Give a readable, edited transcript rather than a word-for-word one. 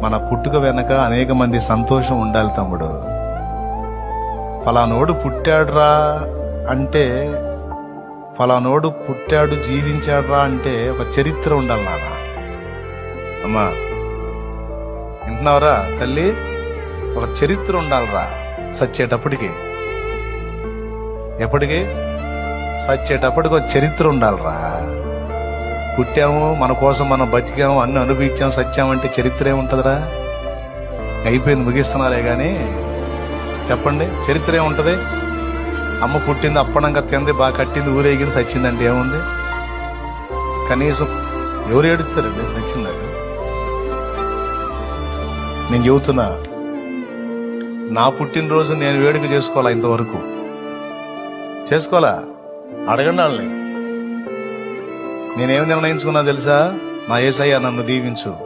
మన పుట్టుక వెనక అనేక మంది సంతోషం ఉండాలి తమ్ముడు. ఫలానోడు పుట్టాడురా అంటే, ఫలానోడు పుట్టాడు జీవించాడురా అంటే ఒక చరిత్ర ఉండాలి నాన్న. అమ్మా వింటున్నావురా తల్లి? ఒక చరిత్ర ఉండాలిరా సచ్చేటప్పటికి. ఎప్పటికి? సచ్చేటప్పటికి ఒక చరిత్ర ఉండాలిరా. పుట్టాము, మన కోసం మనం బతికాము, అన్ని అనుభవించాము, సత్యామంటే చరిత్ర ఏముంటుందిరా? అయిపోయింది, ముగిస్తున్నాలే కానీ చెప్పండి, చరిత్ర ఏముంటది? అమ్మ పుట్టింది, అప్పనంగా తింది, బాగా కట్టింది, ఊరేగింది, సచ్చిందంటే ఏముంది? కనీసం ఎవరు ఏడుస్తారండి సచ్చిందని? నేను చెబుతున్నా, నా పుట్టినరోజు నేను వేడుక చేసుకోవాలా? ఇంతవరకు చేసుకోవాలా? అడగండి వాళ్ళని. నేనేం నిర్ణయించుకున్నా తెలుసా? నా యేసయ్య నన్ను దీవించు.